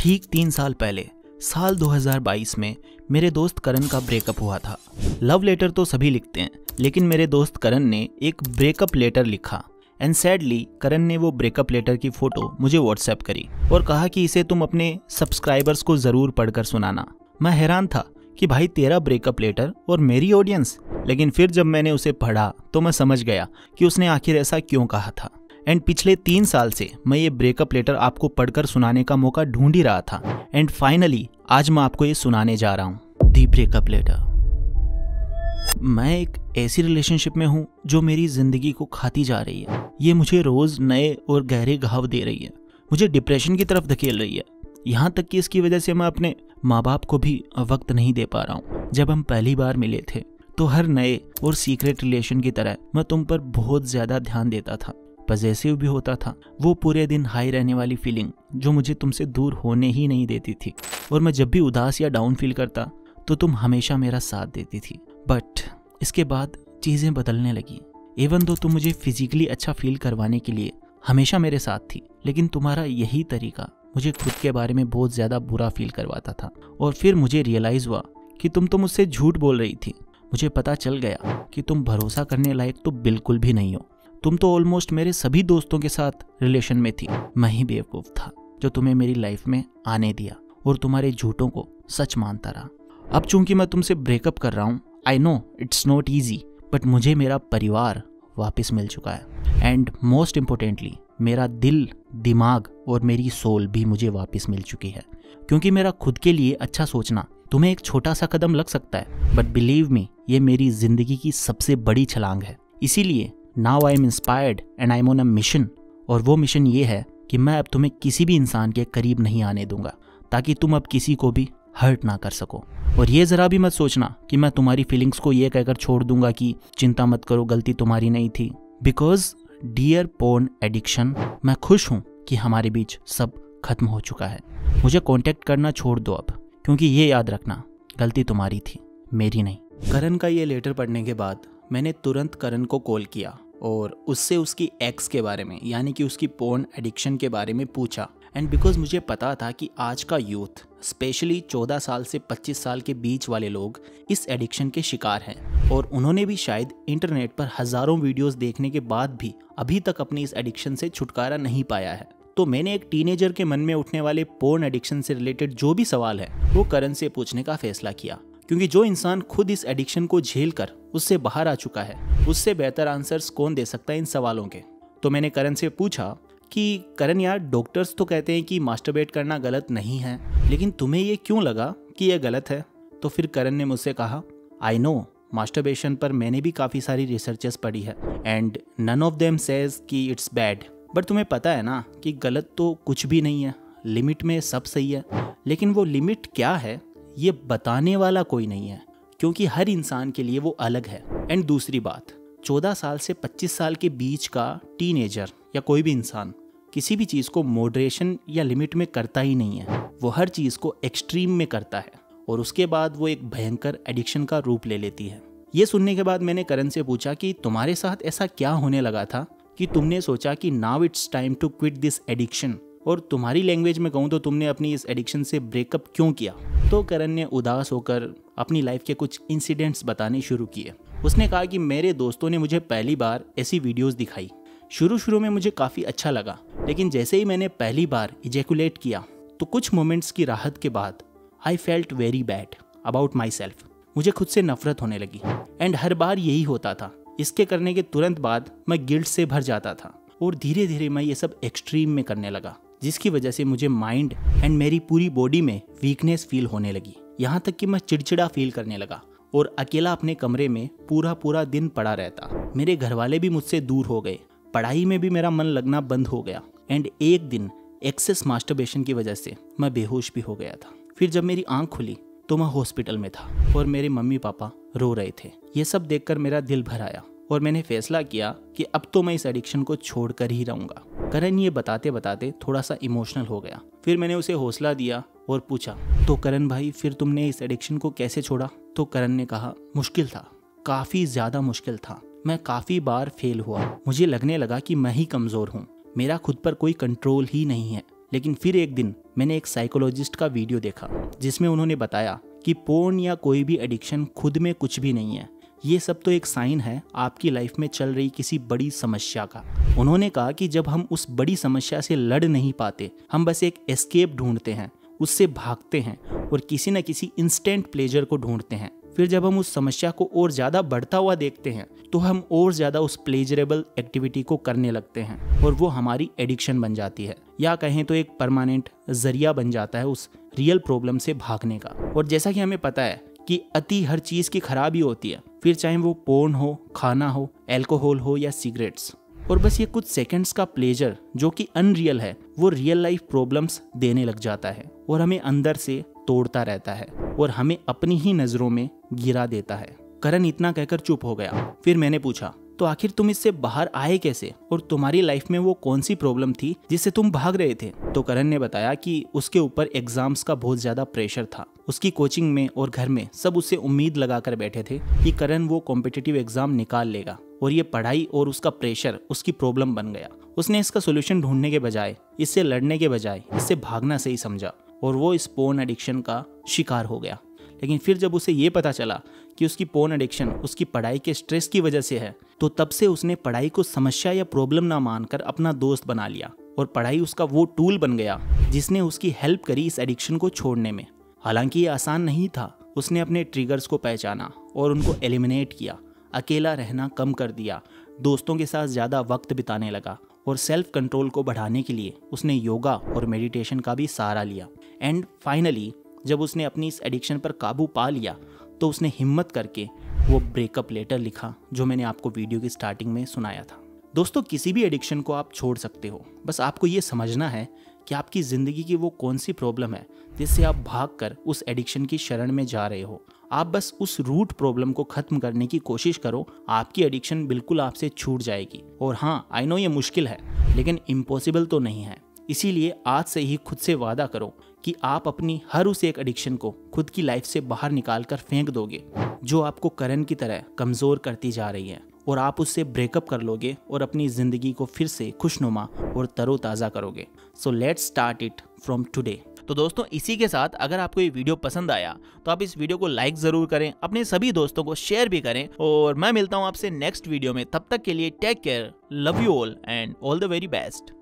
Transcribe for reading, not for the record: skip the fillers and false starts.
ठीक 3 साल पहले साल 2022 में मेरे दोस्त करण का ब्रेकअप हुआ था। लव लेटर तो सभी लिखते हैं, लेकिन मेरे दोस्त करण ने एक ब्रेकअप लेटर लिखा एंड सैडली करण ने वो ब्रेकअप लेटर की फोटो मुझे व्हाट्सएप करी और कहा कि इसे तुम अपने सब्सक्राइबर्स को जरूर पढ़कर सुनाना। मैं हैरान था कि भाई तेरा ब्रेकअप लेटर और मेरी ऑडियंस, लेकिन फिर जब मैंने उसे पढ़ा तो मैं समझ गया कि उसने आखिर ऐसा क्यों कहा था। एंड पिछले 3 साल से मैं ये ब्रेकअप लेटर आपको पढ़कर सुनाने का मौका ढूंढ ही रहा था एंड फाइनली आज मैं आपको ये सुनाने जा रहा हूँ। दी ब्रेकअप लेटर। मैं एक ऐसी रिलेशनशिप में हूँ जो मेरी जिंदगी को खाती जा रही है। ये मुझे रोज नए और गहरे घाव दे रही है, मुझे डिप्रेशन की तरफ धकेल रही है। यहाँ तक कि इसकी वजह से मैं अपने माँ बाप को भी वक्त नहीं दे पा रहा हूँ। जब हम पहली बार मिले थे तो हर नए और सीक्रेट रिलेशन की तरह मैं तुम पर बहुत ज्यादा ध्यान देता था, पॉजेसिव भी होता था। वो पूरे दिन हाई रहने वाली फीलिंग जो मुझे तुमसे दूर होने ही नहीं देती थी, और मैं जब भी उदास या डाउन फील करता तो तुम हमेशा मेरा साथ देती थी। बट इसके बाद चीजें बदलने लगी। इवन दो तुम मुझे फिजिकली अच्छा फील करवाने के लिए हमेशा मेरे साथ थी, लेकिन तुम्हारा यही तरीका मुझे खुद के बारे में बहुत ज्यादा बुरा फील करवाता था। और फिर मुझे रियलाइज हुआ कि तुम तो मुझसे झूठ बोल रही थी। मुझे पता चल गया कि तुम भरोसा करने लायक तो बिल्कुल भी नहीं हो। तुम तो ऑलमोस्ट मेरे सभी दोस्तों के साथ रिलेशन में थी। मैं ही बेवकूफ था जो तुम्हें मेरी लाइफ में आने दिया और तुम्हारे झूठों को सच मानता रहा। अब चूंकि मैं तुमसे ब्रेकअप कर रहा हूँ, I know it's not easy, but मुझे मेरा परिवार वापस मिल चुका है एंड मोस्ट इम्पोर्टेंटली मेरा दिल, दिमाग और मेरी सोल भी मुझे वापस मिल चुकी है। क्योंकि मेरा खुद के लिए अच्छा सोचना तुम्हें एक छोटा सा कदम लग सकता है, बट बिलीव मी ये मेरी जिंदगी की सबसे बड़ी छलांग है। इसीलिए now I am inspired and I am on a mission, और वो मिशन ये है कि मैं अब तुम्हें किसी भी इंसान के करीब नहीं आने दूंगा ताकि तुम अब किसी को भी हर्ट ना कर सको। और ये जरा भी मत सोचना कि मैं तुम्हारी फीलिंग्स को ये कहकर छोड़ दूंगा कि चिंता मत करो, गलती तुम्हारी नहीं थी। बिकॉज डियर पोर्न एडिक्शन, मैं खुश हूँ कि हमारे बीच सब खत्म हो चुका है। मुझे कांटेक्ट करना छोड़ दो अब, क्योंकि ये याद रखना गलती तुम्हारी थी, मेरी नहीं। करण का ये लेटर पढ़ने के बाद मैंने तुरंत करण को कॉल किया और उससे उसकी एक्स के बारे में, यानी कि उसकी पोर्न एडिक्शन के बारे में पूछा। एंड बिकॉज मुझे पता था कि आज का यूथ, स्पेशली 14 साल से 25 साल के बीच वाले लोग इस एडिक्शन के शिकार हैं, और उन्होंने भी शायद इंटरनेट पर हजारों वीडियोस देखने के बाद भी अभी तक अपनी इस एडिक्शन से छुटकारा नहीं पाया है। तो मैंने एक टीनेजर के मन में उठने वाले पोर्न एडिक्शन से रिलेटेड जो भी सवाल है वो करण से पूछने का फैसला किया, क्योंकि जो इंसान खुद इस एडिक्शन को झेल कर उससे बाहर आ चुका है, उससे बेहतर आंसर्स कौन दे सकता है इन सवालों के। तो मैंने करण से पूछा कि करण यार, डॉक्टर्स तो कहते हैं कि मास्टरबेट करना गलत नहीं है, लेकिन तुम्हें ये क्यों लगा कि ये गलत है? तो फिर करण ने मुझसे कहा, आई नो मास्टरबेशन पर मैंने भी काफ़ी सारी रिसर्चेस पढ़ी है and none of them says कि इट्स बैड, बट तुम्हें पता है ना कि गलत तो कुछ भी नहीं है, लिमिट में सब सही है। लेकिन वो लिमिट क्या है ये बताने वाला कोई नहीं है, क्योंकि हर इंसान के लिए वो अलग है। एंड दूसरी बात, 14 साल से 25 साल के बीच का टीनेजर या कोई भी इंसान किसी भी चीज़ को मॉडरेशन या लिमिट में करता ही नहीं है। वो हर चीज़ को एक्सट्रीम में करता है और उसके बाद वो एक भयंकर एडिक्शन का रूप ले लेती है। ये सुनने के बाद मैंने करण से पूछा कि तुम्हारे साथ ऐसा क्या होने लगा था कि तुमने सोचा कि now it's time to quit this addiction, और तुम्हारी लैंग्वेज में कहूँ तो तुमने अपनी इस एडिक्शन से ब्रेकअप क्यों किया? तो करण ने उदास होकर अपनी लाइफ के कुछ इंसिडेंट्स बताने शुरू किए। उसने कहा कि मेरे दोस्तों ने मुझे पहली बार ऐसी वीडियोस दिखाई। शुरू में मुझे काफ़ी अच्छा लगा, लेकिन जैसे ही मैंने पहली बार इजैकुलेट किया तो कुछ मोमेंट्स की राहत के बाद I felt very bad about my self. मुझे खुद से नफरत होने लगी एंड हर बार यही होता था। इसके करने के तुरंत बाद मैं गिल्ट से भर जाता था और धीरे धीरे मैं ये सब एक्सट्रीम में करने लगा, जिसकी वजह से मुझे माइंड एंड मेरी पूरी बॉडी में वीकनेस फील होने लगी। यहाँ तक कि मैं चिड़चिड़ा फील करने लगा और अकेला अपने कमरे में पूरा दिन पड़ा रहता। मेरे घर वाले भी मुझसे दूर हो गए, पढ़ाई में भी मेरा मन लगना बंद हो गया एंड एक दिन एक्सेस मास्टरबेशन की वजह से मैं बेहोश भी हो गया था। फिर जब मेरी आंख खुली तो मैं हॉस्पिटल में था और मेरे मम्मी पापा रो रहे थे। ये सब देखकर मेरा दिल भर आया और मैंने फैसला किया कि अब तो मैं इस एडिक्शन को छोड़कर ही रहूंगा। करण ये बताते बताते थोड़ा सा इमोशनल हो गया। फिर मैंने उसे हौसला दिया और पूछा, तो करण भाई फिर तुमने इस एडिक्शन को कैसे छोड़ा? तो करण ने कहा, मुश्किल था, काफी ज्यादा मुश्किल था। मैं काफी बार फेल हुआ। मुझे लगने लगा कि मैं ही कमजोर हूँ, मेरा खुद पर कोई कंट्रोल ही नहीं है। लेकिन फिर एक दिन मैंने एक साइकोलॉजिस्ट का वीडियो देखा जिसमें उन्होंने बताया कि पोर्न या कोई भी एडिक्शन खुद में कुछ भी नहीं है, ये सब तो एक साइन है आपकी लाइफ में चल रही किसी बड़ी समस्या का। उन्होंने कहा कि जब हम उस बड़ी समस्या से लड़ नहीं पाते, हम बस एक एस्केप ढूंढते हैं, उससे भागते हैं और किसी न किसी इंस्टेंट प्लेजर को ढूंढते हैं। फिर जब हम उस समस्या को और ज़्यादा बढ़ता हुआ देखते हैं तो हम और ज़्यादा उस प्लेजरेबल एक्टिविटी को करने लगते हैं और वो हमारी एडिक्शन बन जाती है, या कहें तो एक परमानेंट जरिया बन जाता है उस रियल प्रॉब्लम से भागने का। और जैसा कि हमें पता है कि अति हर चीज़ की खराबी होती है, फिर चाहे वो पोर्न हो, खाना हो, अल्कोहल हो या सिगरेट्स। और बस ये कुछ सेकंड्स का प्लेजर जो कि अनरियल है, वो रियल लाइफ प्रॉब्लम्स देने लग जाता है और हमें अंदर से तोड़ता रहता है और हमें अपनी ही नज़रों में गिरा देता है। करण इतना कहकर चुप हो गया। फिर मैंने पूछा, तो आखिर तुम इससे बाहर आए कैसे और तुम्हारी लाइफ में वो कौन सी प्रॉब्लम थी जिससे तुम भाग रहे थे? तो करण ने बताया कि उसके ऊपर एग्जाम्स का बहुत ज़्यादा प्रेशर था। उसकी कोचिंग में और घर में सब उससे उम्मीद लगाकर बैठे थे कि करण वो कॉम्पिटिटिव एग्जाम निकाल लेगा, और ये पढ़ाई और उसका प्रेशर उसकी प्रॉब्लम बन गया। उसने इसका सोल्यूशन ढूंढने के बजाय, इससे लड़ने के बजाय इससे भागना सही समझा और वो इस पोर्न एडिक्शन का शिकार हो गया। लेकिन फिर जब उसे ये पता चला कि उसकी पोर्न एडिक्शन उसकी पढ़ाई के स्ट्रेस की वजह से है, तो तब से उसने पढ़ाई को समस्या या प्रॉब्लम ना मानकर अपना दोस्त बना लिया और पढ़ाई उसका वो टूल बन गया जिसने उसकी हेल्प करी इस एडिक्शन को छोड़ने में। हालांकि ये आसान नहीं था। उसने अपने ट्रिगर्स को पहचाना और उनको एलिमिनेट किया, अकेला रहना कम कर दिया, दोस्तों के साथ ज़्यादा वक्त बिताने लगा और सेल्फ कंट्रोल को बढ़ाने के लिए उसने योगा और मेडिटेशन का भी सहारा लिया। एंड फाइनली जब उसने अपनी इस एडिक्शन पर काबू पा लिया तो उसने हिम्मत करके वो ब्रेकअप लेटर लिखा जो मैंने आपको वीडियो की स्टार्टिंग में सुनाया था। दोस्तों, किसी भी एडिक्शन को आप छोड़ सकते हो, बस आपको ये समझना है कि आपकी ज़िंदगी की वो कौन सी प्रॉब्लम है जिससे आप भागकर उस एडिक्शन की शरण में जा रहे हो। आप बस उस रूट प्रॉब्लम को ख़त्म करने की कोशिश करो, आपकी एडिक्शन बिल्कुल आपसे छूट जाएगी। और हाँ, आई नो ये मुश्किल है, लेकिन इम्पॉसिबल तो नहीं है। इसीलिए आज से ही खुद से वादा करो कि आप अपनी हर उस एक एडिक्शन को खुद की लाइफ से बाहर निकाल कर फेंक दोगे जो आपको करण की तरह कमज़ोर करती जा रही है, और आप उससे ब्रेकअप कर लोगे और अपनी ज़िंदगी को फिर से खुशनुमा और तरोताज़ा करोगे। So let's start it from today. तो दोस्तों, इसी के साथ अगर आपको ये वीडियो पसंद आया तो आप इस वीडियो को लाइक ज़रूर करें, अपने सभी दोस्तों को शेयर भी करें, और मैं मिलता हूँ आपसे नेक्स्ट वीडियो में। तब तक के लिए take care, love you all and all the very best.